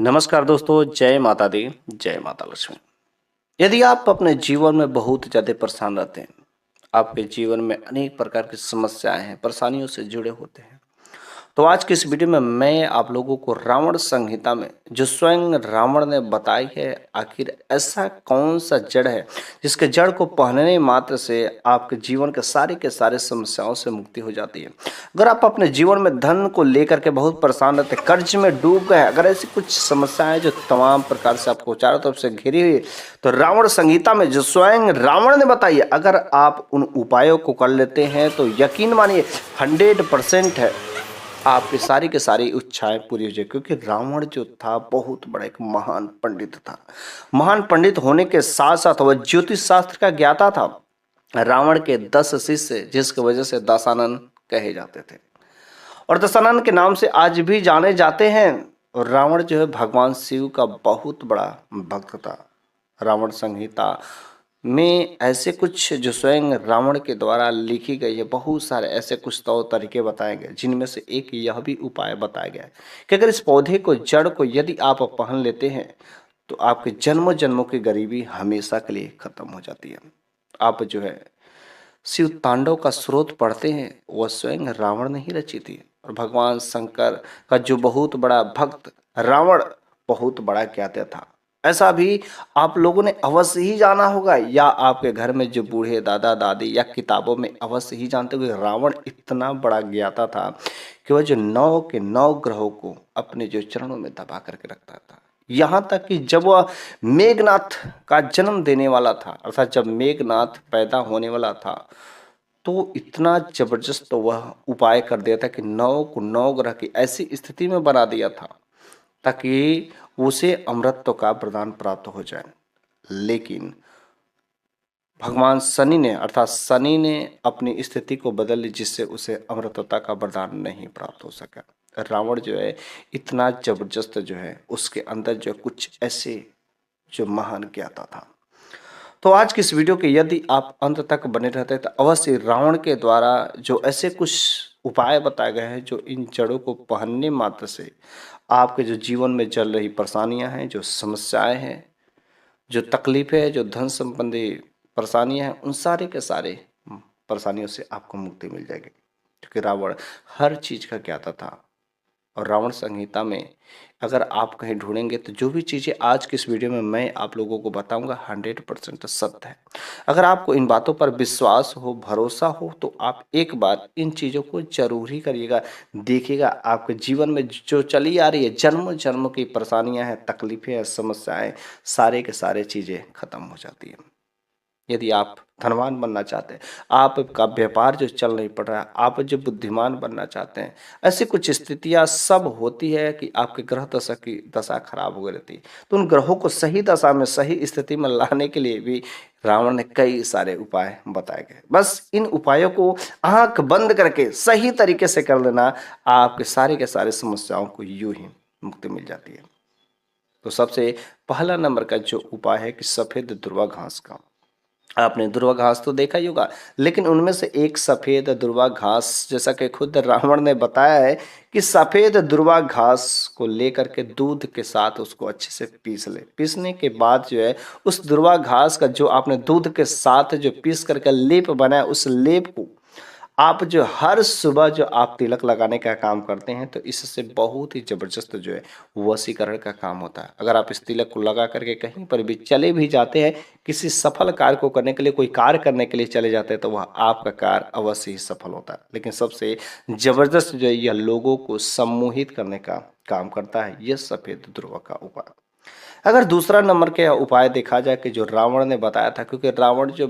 नमस्कार दोस्तों, जय माता दी, जय माता लक्ष्मी। यदि आप अपने जीवन में बहुत ज़्यादा परेशान रहते हैं, आपके जीवन में अनेक प्रकार की समस्याएं हैं, परेशानियों से जुड़े होते हैं, तो आज की इस वीडियो में मैं आप लोगों को रावण संहिता में जो स्वयं रावण ने बताई है, आखिर ऐसा कौन सा जड़ है जिसके जड़ को पहनने मात्र से आपके जीवन के सारे समस्याओं से मुक्ति हो जाती है। अगर आप अपने जीवन में धन को लेकर के बहुत परेशान रहते, कर्ज में डूब गए, अगर ऐसी कुछ समस्याएं जो तमाम प्रकार से आपको चारों तरफ से घिरी हुई, तो रावण संहिता में जो स्वयं रावण ने बताई है, अगर आप उन उपायों को कर लेते हैं तो यकीन मानिए 100% है आपकी सारी की सारी इच्छाएं पूरी हो जाए। क्योंकि रावण जो था बहुत बड़ा एक महान पंडित था। महान पंडित होने के साथ साथ वह ज्योतिष शास्त्र का ज्ञाता था। रावण के 10 शिष्य जिसकी वजह से दशानन कहे जाते थे और दशानन के नाम से आज भी जाने जाते हैं। और रावण जो है भगवान शिव का बहुत बड़ा भक्त था। रावण संहिता में ऐसे कुछ जो स्वयं रावण के द्वारा लिखी गई है, बहुत सारे ऐसे कुछ तौर तरीके बताए गए, जिनमें से एक यह भी उपाय बताया गया है कि अगर इस पौधे को जड़ को यदि आप पहन लेते हैं तो आपके जन्मों जन्मों की गरीबी हमेशा के लिए खत्म हो जाती है। आप जो है शिव तांडव का स्रोत पढ़ते हैं, वह स्वयं रावण ने ही रची थी। और भगवान शंकर का जो बहुत बड़ा भक्त रावण बहुत बड़ा ज्ञाता था, ऐसा भी आप लोगों ने अवश्य ही जाना होगा, या आपके घर में जो बूढ़े दादा दादी या किताबों में अवश्य ही जानते हो कि रावण इतना बड़ा ज्ञाता था कि वह जो 9 के 9 ग्रहों को अपने जो चरणों में दबा करके रखता था। यहाँ तक कि जब वह मेघनाथ का जन्म देने वाला था, अर्थात जब मेघनाथ पैदा होने वाला था, तो इतना जबरदस्त तो वह उपाय कर दिया था कि 9 को 9 ग्रह की ऐसी स्थिति में बना दिया था ताकि उसे अमृतत्व का वरदान प्राप्त हो जाए। लेकिन भगवान शनि ने अर्थात शनि ने अपनी स्थिति को बदल ली, जिससे उसे अमृतत्व का वरदान नहीं प्राप्त हो सका। रावण जो है इतना जबरदस्त जो है, उसके अंदर जो कुछ ऐसे जो महान ज्ञाता था। तो आज की इस वीडियो के यदि आप अंत तक बने रहते तो अवश्य रावण के द्वारा जो ऐसे कुछ उपाय बताए गए हैं, जो इन जड़ों को पहनने मात्र से आपके जो जीवन में चल रही परेशानियां हैं, जो समस्याएं हैं, जो तकलीफें हैं, जो धन संबंधी परेशानियां हैं, उन सारे के सारे परेशानियों से आपको मुक्ति मिल जाएगी। क्योंकि रावण हर चीज का ज्ञाता था। और रावण संहिता में अगर आप कहीं ढूंढेंगे तो जो भी चीज़ें आज की इस वीडियो में मैं आप लोगों को बताऊंगा 100% सत्य है। अगर आपको इन बातों पर विश्वास हो, भरोसा हो, तो आप एक बार इन चीज़ों को जरूर ही करिएगा। देखिएगा आपके जीवन में जो चली आ रही है जन्म जन्म की परेशानियां हैं, तकलीफें हैं, समस्याएं, सारे के सारे चीज़ें खत्म हो जाती हैं। यदि आप धनवान बनना चाहते हैं, आपका व्यापार जो चल नहीं पड़ रहा है, आप जो बुद्धिमान बनना चाहते हैं, ऐसी कुछ स्थितियां सब होती है कि आपके ग्रह दशा की दशा खराब हो गई रहती है। तो उन ग्रहों को सही दशा में, सही स्थिति में लाने के लिए भी रावण ने कई सारे उपाय बताए गए। बस इन उपायों को आंख बंद करके सही तरीके से कर लेना, आपके सारे के सारे समस्याओं को यूं ही मुक्ति मिल जाती है। तो सबसे पहला नंबर का जो उपाय है कि सफेद दुर्वा घास का। आपने दुर्वा घास तो देखा ही होगा, लेकिन उनमें से एक सफेद दुर्वा घास, जैसा कि खुद रावण ने बताया है कि सफेद दुर्वा घास को लेकर के दूध के साथ उसको अच्छे से पीस ले। पीसने के बाद जो है उस दुर्वा घास का जो आपने दूध के साथ जो पीस करके लेप बनाया, उस लेप को आप जो हर सुबह जो आप तिलक लगाने का काम करते हैं, तो इससे बहुत ही ज़बरदस्त जो है वशीकरण का काम होता है। अगर आप इस तिलक को लगा करके कहीं पर भी चले भी जाते हैं, किसी सफल कार्य को करने के लिए, कोई कार्य करने के लिए चले जाते हैं, तो वह आपका कार्य अवश्य ही सफल होता है। लेकिन सबसे ज़बरदस्त जो है यह लोगों को सम्मोहित करने का काम करता है, यह सफ़ेद ध्रुव का उपाय। अगर दूसरा नंबर के उपाय देखा जाए कि जो रावण ने बताया था, क्योंकि रावण जो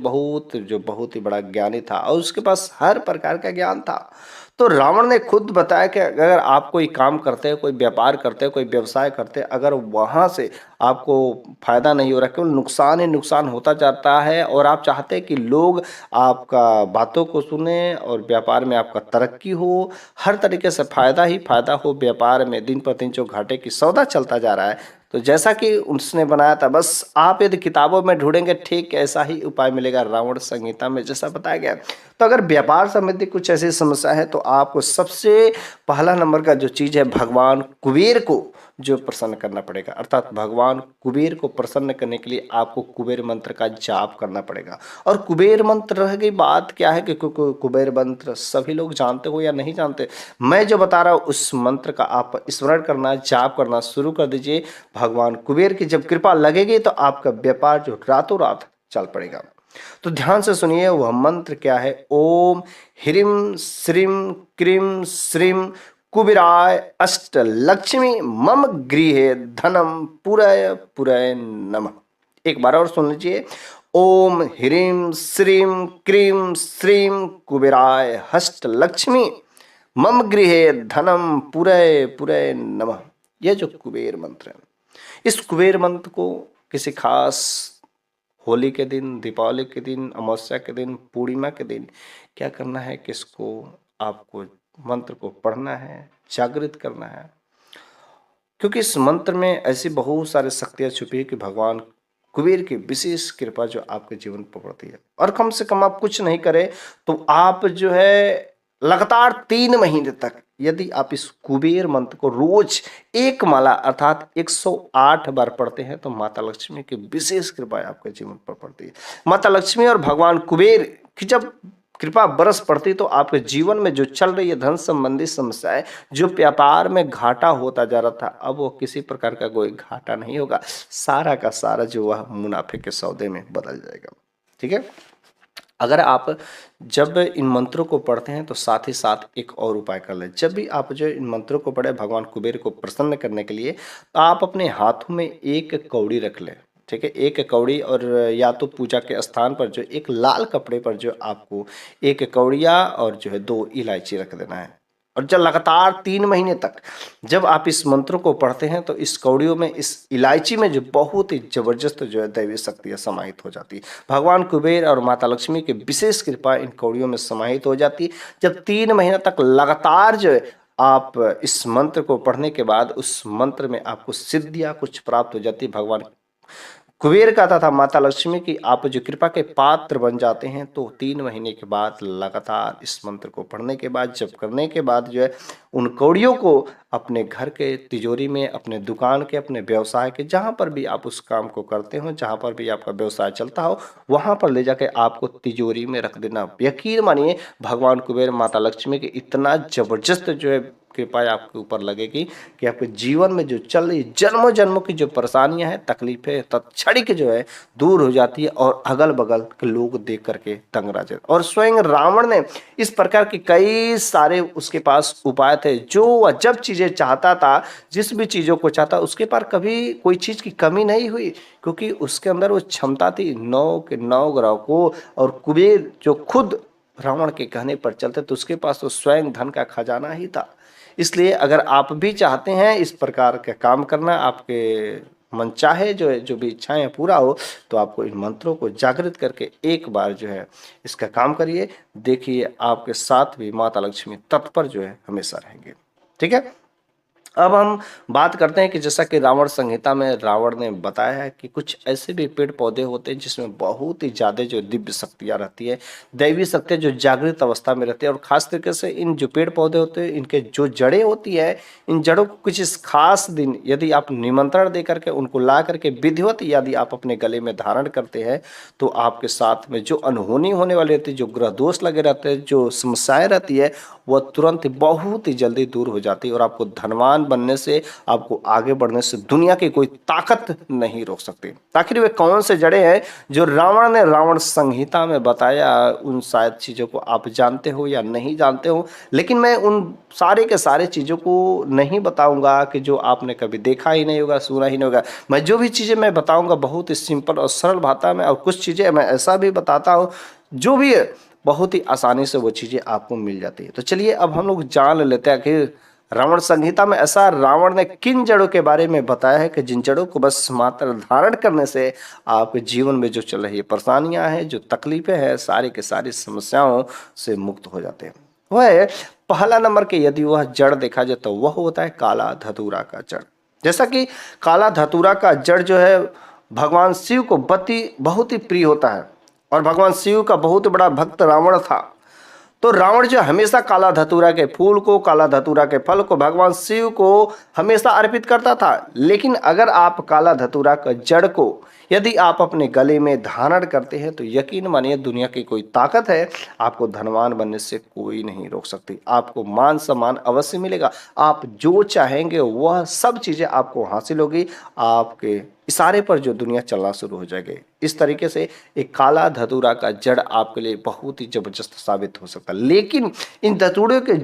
बहुत ही बड़ा ज्ञानी था और उसके पास हर प्रकार का ज्ञान था, तो रावण ने खुद बताया कि अगर आप कोई काम करते हैं, कोई व्यापार करते हैं, कोई व्यवसाय करते हैं, अगर वहाँ से आपको फायदा नहीं हो रहा, केवल नुकसान ही नुकसान होता जाता है, और आप चाहते हैं कि लोग आपका बातों को सुने और व्यापार में आपका तरक्की हो, हर तरीके से फायदा ही फायदा हो, व्यापार में दिन पर दिन जो घाटे की सौदा चलता जा रहा है, तो जैसा कि उसने बनाया था, बस आप यदि किताबों में ढूंढेंगे ठीक ऐसा ही उपाय मिलेगा रावण संहिता में जैसा बताया गया। तो अगर व्यापार संबंधी कुछ ऐसी समस्या है, तो आपको सबसे पहला नंबर का जो चीज़ है, भगवान कुबेर को जो प्रसन्न करना पड़ेगा। अर्थात भगवान कुबेर को प्रसन्न करने के लिए आपको कुबेर मंत्र का जाप करना पड़ेगा। और कुबेर मंत्र रह गई बात क्या है कि कुबेर मंत्र सभी लोग जानते हो या नहीं जानते, मैं जो बता रहा हूँ उस मंत्र का आप स्मरण करना, जाप करना शुरू कर दीजिए। भगवान कुबेर की जब कृपा लगेगी तो आपका व्यापार जो रातों रात चल पड़ेगा। तो ध्यान से सुनिए, वह मंत्र क्या है। ओम ह्रीं श्रीं क्रीं श्रीं कुबेराय अष्ट लक्ष्मी मम गृहे धनम पुरय पुरय नमः। एक बार और सुन लीजिए। ओम ह्रीं श्रीं क्रीं श्रीं कुबेराय हस्त लक्ष्मी मम गृहे धनम पुरय पुरय नमः। यह जो कुबेर मंत्र है, इस कुबेर मंत्र को किसी खास होली के दिन, दीपावली के दिन, अमावस्या के दिन, पूर्णिमा के दिन क्या करना है कि इसको आपको मंत्र को पढ़ना है, जागृत करना है। क्योंकि इस मंत्र में ऐसी बहुत सारी शक्तियाँ छुपी है कि भगवान कुबेर की विशेष कृपा जो आपके जीवन पर पड़ती है। और कम से कम आप कुछ नहीं करें तो आप जो है लगातार 3 महीने तक यदि आप इस कुबेर मंत्र को रोज एक माला अर्थात 108 बार पढ़ते हैं तो माता लक्ष्मी की विशेष कृपा आपके जीवन पर पड़ती है। माता लक्ष्मी और भगवान कुबेर की जब कृपा बरस पड़ती तो आपके जीवन में जो चल रही है धन संबंधी समस्याएं, जो व्यापार में घाटा होता जा रहा था, अब वो किसी प्रकार का कोई घाटा नहीं होगा। सारा का सारा जो वह मुनाफे के सौदे में बदल जाएगा। ठीक है। अगर आप जब इन मंत्रों को पढ़ते हैं तो साथ ही साथ एक और उपाय कर लें। जब भी आप जो इन मंत्रों को पढ़े भगवान कुबेर को प्रसन्न करने के लिए, तो आप अपने हाथों में एक कौड़ी रख लें। ठीक है, एक कौड़ी, और या तो पूजा के स्थान पर जो एक लाल कपड़े पर जो आपको एक कौड़िया और जो है 2 इलायची रख देना है। और जब लगातार 3 महीने तक जब आप इस मंत्र को पढ़ते हैं तो इस कौड़ियों में, इस इलायची में जो बहुत ही जबरदस्त जो है दैवी शक्तियाँ समाहित हो जाती है। भगवान कुबेर और माता लक्ष्मी की विशेष कृपा इन कौड़ियों में समाहित हो जाती है। जब 3 महीने तक लगातार जो है आप इस मंत्र को पढ़ने के बाद उस मंत्र में आपको सिद्धियाँ कुछ प्राप्त हो जाती है। भगवान कुबेर का तथा माता लक्ष्मी की आप जो कृपा के पात्र बन जाते हैं। तो 3 महीने के बाद लगातार इस मंत्र को पढ़ने के बाद, जब करने के बाद जो है उन कौड़ियों को अपने घर के तिजोरी में, अपने दुकान के, अपने व्यवसाय के, जहाँ पर भी आप उस काम को करते हो, जहाँ पर भी आपका व्यवसाय चलता हो, वहाँ पर ले जाके आपको तिजोरी में रख देना। यकीन मानिए भगवान कुबेर माता लक्ष्मी की इतना जबरदस्त जो है कृपा आपके ऊपर लगेगी कि आपके जीवन में जो चल रही जन्मों जन्मों की जो परेशानियां हैं, तकलीफें तत्क्षणिक जो है दूर हो जाती है और अगल बगल के लोग देख करके दंग रह जाते। और स्वयं रावण ने इस प्रकार के कई सारे उसके पास उपाय थे। जो वह जब चीजें चाहता था, जिस भी चीजों को चाहता, उसके पास कभी कोई चीज की कमी नहीं हुई, क्योंकि उसके अंदर वो क्षमता थी 9 के 9 ग्रह को। और कुबेर जो खुद रावण के कहने पर चलते तो उसके पास तो स्वयं धन का खजाना ही था। इसलिए अगर आप भी चाहते हैं इस प्रकार का काम करना, आपके मन चाहे जो भी इच्छाएं पूरा हो, तो आपको इन मंत्रों को जागृत करके एक बार जो है इसका काम करिए। देखिए आपके साथ भी माता लक्ष्मी तत्पर जो है हमेशा रहेंगे। ठीक है। अब हम बात करते हैं कि जैसा कि रावण संहिता में रावण ने बताया है कि कुछ ऐसे भी पेड़ पौधे होते हैं जिसमें बहुत ही ज़्यादा जो दिव्य शक्तियाँ रहती है, दैवी शक्तियाँ जो जागृत अवस्था में रहती है। और ख़ास तरीके से इन जो पेड़ पौधे होते हैं, इनके जो जड़ें होती है, इन जड़ों को कुछ इस खास दिन यदि आप निमंत्रण दे करके उनको ला करके विधिवत यदि आप अपने गले में धारण करते हैं तो आपके साथ में जो अनहोनी होने वाली रहती है, जो ग्रह दोष लगे रहते हैं, जो समस्याएं रहती है, वह तुरंत बहुत ही जल्दी दूर हो जाती है। और आपको धनवान बनने से, आपको आगे बढ़ने से दुनिया की कोई ताकत नहीं रोक सकती। आखिर वे कौन से जड़े हैं जो रावण ने रावण संहिता में बताया, उन शायद चीज़ों को आप जानते हो या नहीं जानते हो, लेकिन मैं उन सारे के सारे चीज़ों को नहीं बताऊंगा कि जो आपने कभी देखा ही नहीं होगा, सुना ही नहीं होगा। मैं जो भी चीज़ें मैं बताऊंगा बहुत ही सिंपल और सरल भाषा में, और कुछ चीज़ें मैं ऐसा भी बताता हूँ जो भी बहुत ही आसानी से वो चीज़ें आपको मिल जाती है। तो चलिए अब हम लोग जान लेते हैं कि रावण संहिता में ऐसा रावण ने किन जड़ों के बारे में बताया है कि जिन जड़ों को बस मात्र धारण करने से आपके जीवन में जो चल रही परेशानियां हैं, जो तकलीफें हैं, सारी के सारी समस्याओं से मुक्त हो जाते हैं। वह पहला नंबर के यदि वह जड़ देखा जाए तो वह होता है काला धतूरा का जड़। जैसा कि काला धतूरा का जड़ जो है भगवान शिव को बहुत ही प्रिय होता है, और भगवान शिव का बहुत बड़ा भक्त रावण था। तो रावण जो हमेशा काला धतूरा के फूल को, काला धतूरा के फल को भगवान शिव को हमेशा अर्पित करता था। लेकिन अगर आप काला धतूरा का जड़ को यदि आप अपने गले में धारण करते हैं तो यकीन मानिए दुनिया की कोई ताकत है आपको धनवान बनने से कोई नहीं रोक सकती। आपको मान सम्मान अवश्य मिलेगा, आप जो चाहेंगे वह सब चीजें आपको हासिल होगी, आपके इशारे पर जो दुनिया चलना शुरू हो जाएगी। इस तरीके से एक काला धतूरा का जड़ आपके लिए बहुत ही जबरदस्त साबित हो सकता है। लेकिन इन धतूरे के इन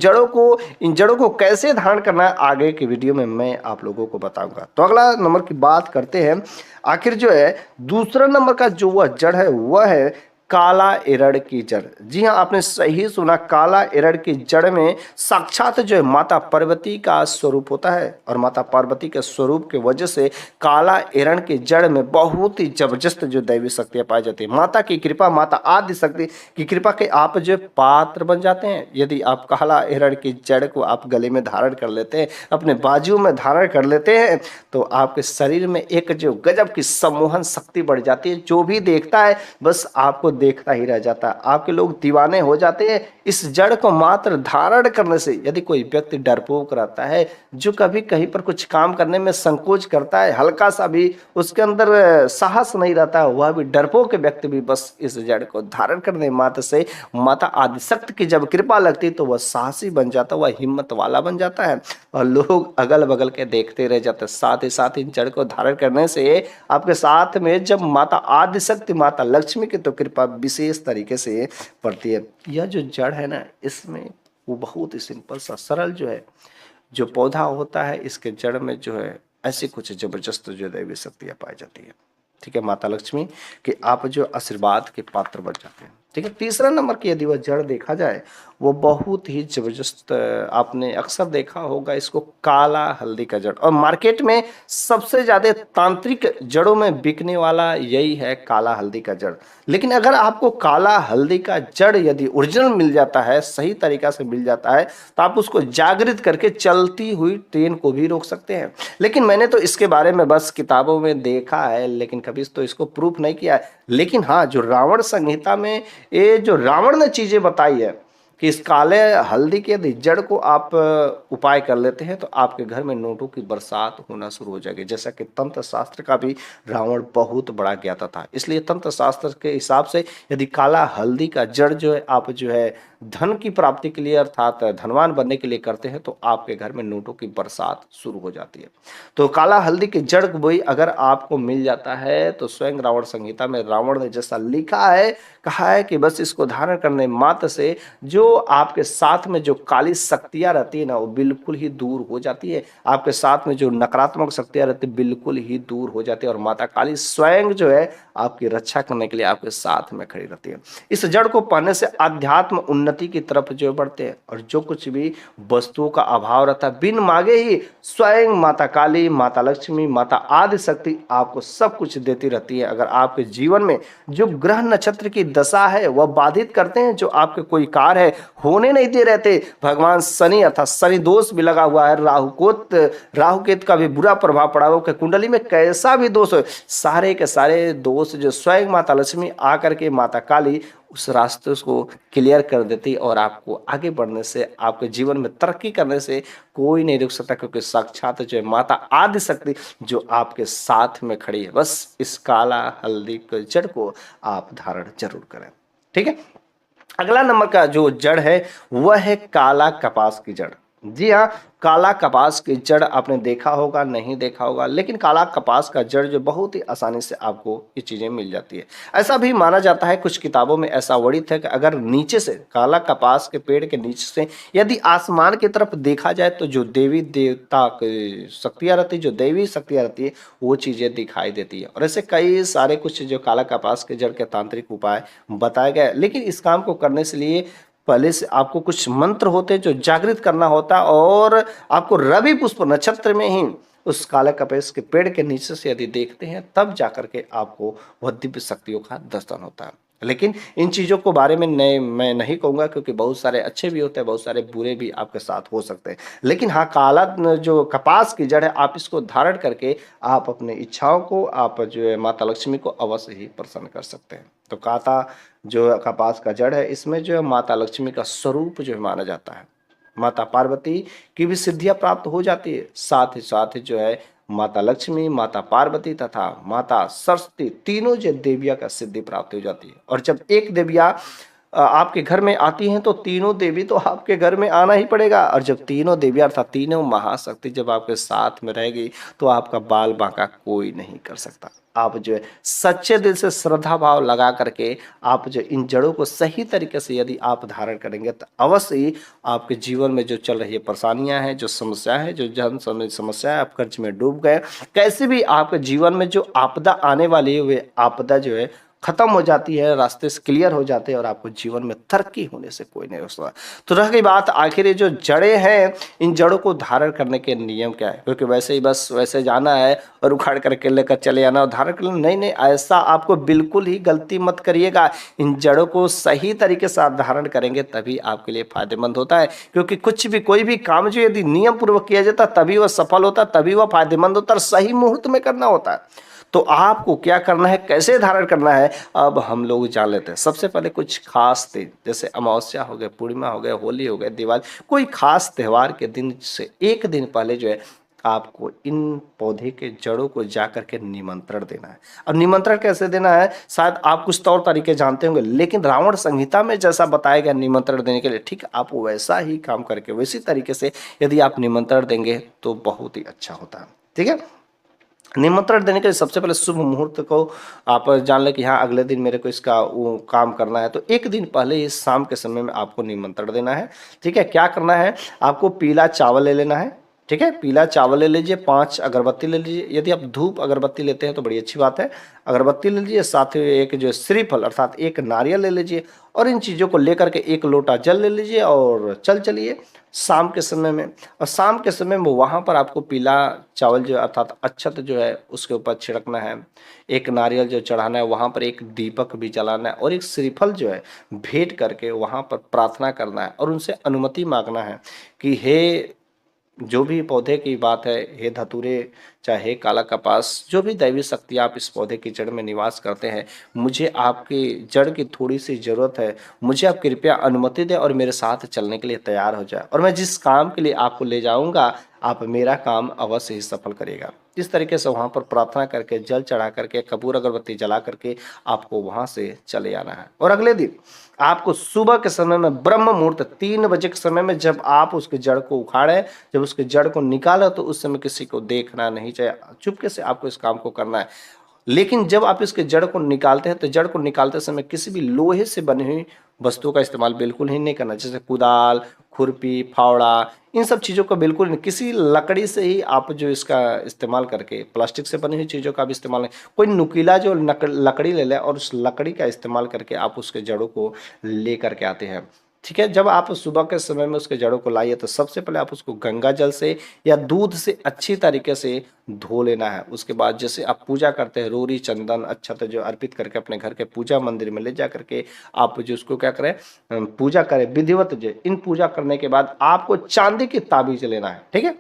जड़ों को कैसे धारण करना है आगे की वीडियो में मैं आप लोगों को बताऊंगा। तो अगला नंबर की बात करते हैं। आखिर जो है दूसरा नंबर का जो वह जड़ है वह है काला एरड़ की जड़। जी हाँ, आपने सही सुना, काला एरड़ की जड़ में साक्षात जो है माता पार्वती का स्वरूप होता है और माता पार्वती के स्वरूप के वजह से काला एरड़ की जड़ में बहुत ही जबरदस्त जो दैवी शक्तियां पाई जाती है। माता की कृपा, माता आदि शक्ति की कृपा के आप जो पात्र बन जाते हैं। यदि आप काला एरड़ की जड़ को आप गले में धारण कर लेते हैं, अपने बाजू में धारण कर लेते हैं, तो आपके शरीर में एक जो गजब की सम्मोहन शक्ति बढ़ जाती है। जो भी देखता है बस आपको देखता ही रह जाता है, आपके लोग दीवाने हो जाते हैं। इस जड़ को मात्र धारण करने से यदि कोई व्यक्ति डरपोक रहता है, जो कभी कहीं पर कुछ काम करने में संकोच करता है, हल्का सा भी उसके अंदर साहस नहीं रहता, वह भी डरपोक व्यक्ति भी बस इस जड़ को धारण करने मात्र से माता आदिशक्ति की जब कृपा लगती तो वह साहसी बन जाता, वह हिम्मत वाला बन जाता है और लोग अगल बगल के देखते रह जाते। साथ ही साथ इन जड़ को धारण करने से आपके साथ में जब माता आदिशक्ति, माता लक्ष्मी की तो कृपा विशेष तरीके से पड़ती है। यह जो जड़ है ना, इसमें वो बहुत ही सिंपल सा सरल जो है जो पौधा होता है, इसके जड़ में जो है ऐसी कुछ जबरदस्त जो दैवी शक्तियां पाई जाती है। ठीक है, माता लक्ष्मी के आप जो आशीर्वाद के पात्र बन जाते हैं। ठीक है, तीसरा नंबर की यदि वह जड़ देखा जाए वो बहुत ही जबरदस्त, आपने अक्सर देखा होगा इसको काला हल्दी का जड़, और मार्केट में सबसे ज्यादा तांत्रिक जड़ों में बिकने वाला यही है काला हल्दी का जड़। लेकिन अगर आपको काला हल्दी का जड़ यदि ओरिजिनल मिल जाता है, सही तरीका से मिल जाता है, तो आप उसको जागृत करके चलती हुई ट्रेन को भी रोक सकते हैं। लेकिन मैंने तो इसके बारे में बस किताबों में देखा है, लेकिन कभी तो इसको प्रूफ नहीं किया है। लेकिन हाँ, जो रावण संहिता में ये जो रावण ने चीजें बताई है कि इस काले हल्दी के यदि जड़ को आप उपाय कर लेते हैं तो आपके घर में नोटों की बरसात होना शुरू हो जाएगी। जैसा कि तंत्र शास्त्र का भी रावण बहुत बड़ा ज्ञाता था, इसलिए तंत्र शास्त्र के हिसाब से यदि काला हल्दी का जड़ जो है आप जो है धन की प्राप्ति के लिए अर्थात धनवान बनने के लिए करते हैं तो आपके घर में नोटों की बरसात शुरू हो जाती है। तो काला हल्दी की जड़ वही अगर आपको मिल जाता है तो स्वयं रावण संहिता में रावण ने जैसा लिखा है, कहा है कि बस इसको धारण करने मात्र से जो आपके साथ में जो काली शक्तियां रहती है ना वो बिल्कुल ही दूर हो जाती है। आपके साथ में जो नकारात्मक शक्तियां रहती है बिल्कुल ही दूर हो जाती है और माता काली स्वयं जो है आपकी रक्षा करने के लिए आपके साथ में खड़ी रहती है। इस जड़ को पाने से आध्यात्म उन्नति की तरफ जो बढ़ते हैं और जो कुछ भी वस्तुओं का अभाव रहता है बिन मांगे ही स्वयं माता काली, माता लक्ष्मी, माता आदि शक्ति आपको सब कुछ देती रहती है। अगर आपके जीवन में जो ग्रह नक्षत्र की दशा है वह बाधित करते हैं, जो आपके कोई कार्य है होने नहीं दे रहते, भगवान शनि अर्थात शनि दोष भी लगा हुआ है, राहु केतु का भी बुरा प्रभाव पड़ा हो, कुंडली में कैसा भी दोष हो, सारे के सारे दोष जो स्वयं माता लक्ष्मी आकर के माता काली उस रास्ते को क्लियर कर देती और आपको आगे बढ़ने से, आपके जीवन में तरक्की करने से कोई नहीं रोक सकता, क्योंकि साक्षात जो है माता आदि शक्ति जो आपके साथ में खड़ी है। बस इस काला हल्दी के जड़ को आप धारण जरूर करें। ठीक है, अगला नंबर का जो जड़ है वह है काला कपास की जड़। जी हाँ, काला कपास की जड़ आपने देखा होगा, नहीं देखा होगा, लेकिन काला कपास का जड़ जो बहुत ही आसानी से आपको ये चीजें मिल जाती है। ऐसा भी माना जाता है, कुछ किताबों में ऐसा वर्णित है कि अगर नीचे से काला कपास के पेड़ के नीचे से यदि आसमान की तरफ देखा जाए तो जो देवी देवता की शक्तियां रहती है, जो दैवी शक्तियां रहती है वो चीजें दिखाई देती है। और ऐसे कई सारे कुछ जो काला कपास के जड़ के तांत्रिक उपाय बताए गए, लेकिन इस काम को करने से लिए पहले से आपको कुछ मंत्र होते हैं जो जागृत करना होता, और आपको रवि पुष्प नक्षत्र में ही उस काले कपास के पेड़ के नीचे से यदि देखते हैं तब जाकर के आपको वह दिव्य शक्तियों का दर्शन होता है। लेकिन इन चीज़ों को बारे में मैं नहीं कहूँगा, क्योंकि बहुत सारे अच्छे भी होते हैं, बहुत सारे बुरे भी आपके साथ हो सकते हैं। लेकिन हाँ, काला जो कपास की जड़ है, आप इसको धारण करके आप अपनी इच्छाओं को, आप जो है माता लक्ष्मी को अवश्य ही प्रसन्न कर सकते हैं। तो काता जो कपास का जड़ है, इसमें जो है माता लक्ष्मी का स्वरूप जो है माना जाता है। माता पार्वती की भी सिद्धियां प्राप्त हो जाती है, साथ ही जो है माता लक्ष्मी, माता पार्वती तथा माता सरस्वती, तीनों जो देवियां का सिद्धि प्राप्त हो जाती है। और जब एक देविया आपके घर में आती हैं, तो तीनों देवी तो आपके घर में आना ही पड़ेगा। और जब तीनों देवियां अर्थात तीनों महाशक्ति जब आपके साथ में रहेगी, तो आपका बाल बांका कोई नहीं कर सकता। आप जो है सच्चे दिल से श्रद्धा भाव लगा करके आप जो इन जड़ों को सही तरीके से यदि आप धारण करेंगे, तो अवश्य ही आपके जीवन में जो चल रही है परेशानियां हैं, जो समस्या है, जो जन समस्या है, आप कर्ज में डूब गए, कैसे भी आपके जीवन में जो आपदा आने वाली है, वे आपदा जो है खत्म हो जाती है, रास्ते से क्लियर हो जाते हैं, और आपको जीवन में तरक्की होने से कोई नहीं रोकता। तो रह गई बात आखिर ये जो जड़ें हैं, इन जड़ों को धारण करने के नियम क्या है? क्योंकि वैसे ही बस वैसे जाना है और उखाड़ करके लेकर चले आना और धारण कर लेना, नहीं नहीं, ऐसा आपको बिल्कुल ही गलती मत करिएगा। इन जड़ों को सही तरीके से आप धारण करेंगे, तभी आपके लिए फायदेमंद होता है। क्योंकि कुछ भी, कोई भी काम जो यदि नियम पूर्वक किया जाता, तभी वह सफल होता, तभी वह फायदेमंद होता, और सही मुहूर्त में करना होता है। तो आपको क्या करना है, कैसे धारण करना है, अब हम लोग जान लेते हैं। सबसे पहले कुछ खास दिन, जैसे अमावस्या हो गए, पूर्णिमा हो गए, होली हो गए, दिवाली, कोई खास त्यौहार के दिन से एक दिन पहले जो है आपको इन पौधे के जड़ों को जा करके निमंत्रण देना है। अब निमंत्रण कैसे देना है, शायद आप कुछ तौर तरीके जानते होंगे, लेकिन रावण संहिता में जैसा बताया गया निमंत्रण देने के लिए, ठीक आप वैसा ही काम करके वैसी तरीके से यदि आप निमंत्रण देंगे, तो बहुत ही अच्छा होता है। ठीक है, निमंत्रण देने के लिए सबसे पहले शुभ मुहूर्त को आप जान लें कि हाँ, अगले दिन मेरे को इसका वो काम करना है, तो एक दिन पहले ही शाम के समय में आपको निमंत्रण देना है। ठीक है, क्या करना है, आपको पीला चावल ले लेना है। ठीक है, पीला चावल ले लीजिए, 5 अगरबत्ती ले लीजिए, यदि आप धूप अगरबत्ती लेते हैं तो बड़ी अच्छी बात है, अगरबत्ती ले लीजिए, साथ ही एक जो श्रीफल अर्थात एक नारियल ले लीजिए, और इन चीज़ों को लेकर के 1 लोटा जल ले लीजिए और चलिए शाम के समय में। और शाम के समय में वहाँ पर आपको पीला चावल जो अर्थात अक्षत जो है उसके ऊपर छिड़कना है, एक नारियल जो चढ़ाना है, वहाँ पर एक दीपक भी जलाना है, और एक श्रीफल जो है भेंट करके वहाँ पर प्रार्थना करना है, और उनसे अनुमति मांगना है कि हे, जो भी पौधे की बात है, हे धतूरे, चाहे काला कपास, जो भी दैवी शक्ति आप इस पौधे की जड़ में निवास करते हैं, मुझे आपकी जड़ की थोड़ी सी ज़रूरत है, मुझे आप कृपया अनुमति दें और मेरे साथ चलने के लिए तैयार हो जाए, और मैं जिस काम के लिए आपको ले जाऊंगा, आप मेरा काम अवश्य ही सफल करेगा। इस तरीके से वहाँ पर प्रार्थना करके, जल चढ़ा करके, कपूर अगरबत्ती जला करके आपको वहाँ से चले आना है। और अगले दिन आपको सुबह के समय में ब्रह्म मुहूर्त 3 बजे के समय में जब आप उसके जड़ को उखाड़े, जब उसके जड़ को निकाले, तो उस समय किसी को देखना नहीं चाहिए, चुपके से आपको इस काम को करना है। लेकिन जब आप इसके जड़ को निकालते हैं, तो जड़ को निकालते समय किसी भी लोहे से बनी हुई वस्तुओं का इस्तेमाल बिल्कुल ही नहीं करना, जैसे कुदाल, खुरपी, फावड़ा, इन सब चीज़ों का बिल्कुल नहीं। किसी लकड़ी से ही आप जो इसका इस्तेमाल करके, प्लास्टिक से बनी हुई चीज़ों का भी इस्तेमाल नहीं, कोई नुकीला जो लकड़ी ले लें और उस लकड़ी का इस्तेमाल करके आप उसके जड़ों को ले करके आते हैं। ठीक है, जब आप सुबह के समय में उसके जड़ों को लाइए, तो सबसे पहले आप उसको गंगा जल से या दूध से अच्छी तरीके से धो लेना है। उसके बाद जैसे आप पूजा करते हैं, रोरी, चंदन, अक्षत जो अर्पित करके अपने घर के पूजा मंदिर में ले जा करके आप जो उसको क्या करें, पूजा करें विधिवत। जो इन पूजा करने के बाद आपको चांदी की ताबीज लेना है। ठीक है,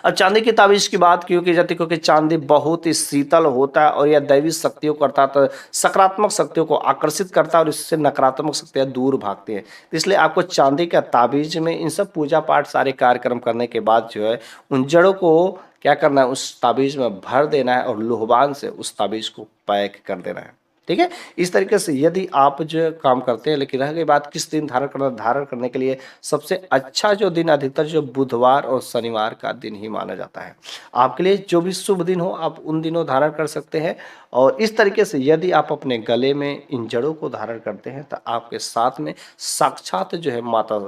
अब चांदी की ताबीज की बात क्यों की जाती है, क्योंकि चांदी बहुत ही शीतल होता है, और यह दैवी शक्तियों को अर्थात सकारात्मक शक्तियों को आकर्षित करता है, और इससे नकारात्मक शक्तियां दूर भागती हैं। इसलिए आपको चांदी का ताबीज में इन सब पूजा पाठ सारे कार्यक्रम करने के बाद जो है उन जड़ों को क्या करना है, उस ताबीज में भर देना है, और लोहबान से उस ताबीज को पैक कर देना है। ठीक है, इस तरीके से यदि आप जो काम करते हैं। लेकिन रह गई बात किस दिन धारण करना, धारण करने के लिए सबसे अच्छा जो दिन अधिकतर जो बुधवार और शनिवार का दिन ही माना जाता है। आपके लिए जो भी शुभ दिन हो, आप उन दिनों धारण कर सकते हैं। और इस तरीके से यदि आप अपने गले में इन जड़ों को धारण करते हैं, तो आपके साथ में साक्षात जो है माता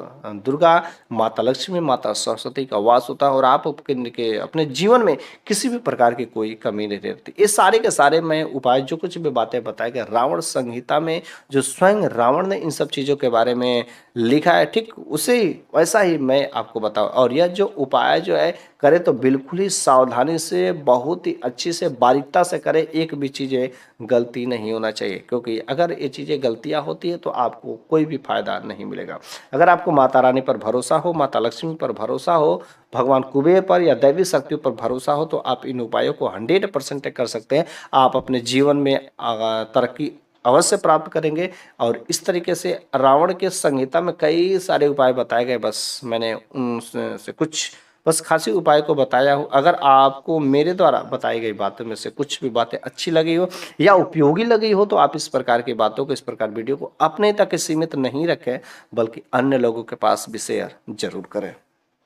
दुर्गा, माता लक्ष्मी, माता सरस्वती का वास होता है, और आप अपने जीवन में किसी भी प्रकार की कोई कमी नहीं रहती। ये सारे के सारे मैं उपाय जो कुछ भी बातें बताई बताया गया। रावण संहिता में जो स्वयं रावण ने इन सब चीज़ों के बारे में लिखा है, ठीक उसे वैसा ही मैं आपको बताऊँ। और यह जो उपाय जो है करें तो बिल्कुल ही सावधानी से, बहुत ही अच्छी से, बारीकता से करें। एक भी चीज़ें गलती नहीं होना चाहिए, क्योंकि अगर ये चीज़ें गलतियाँ होती है तो आपको कोई भी फायदा नहीं मिलेगा। अगर आपको माता रानी पर भरोसा हो, माता लक्ष्मी पर भरोसा हो, भगवान कुबेर पर या दैवी शक्तियों पर भरोसा हो, तो आप इन उपायों को 100% कर सकते हैं। आप अपने जीवन में तरक्की अवश्य प्राप्त करेंगे। और इस तरीके से रावण के संहिता में कई सारे उपाय बताए गए, बस मैंने उनसे कुछ बस खासी उपाय को बताया हूँ। अगर आपको मेरे द्वारा बताई गई बातों में से कुछ भी बातें अच्छी लगी हो या उपयोगी लगी हो, तो आप इस प्रकार की बातों को, इस प्रकार वीडियो को अपने तक सीमित नहीं रखें, बल्कि अन्य लोगों के पास भी शेयर जरूर करें।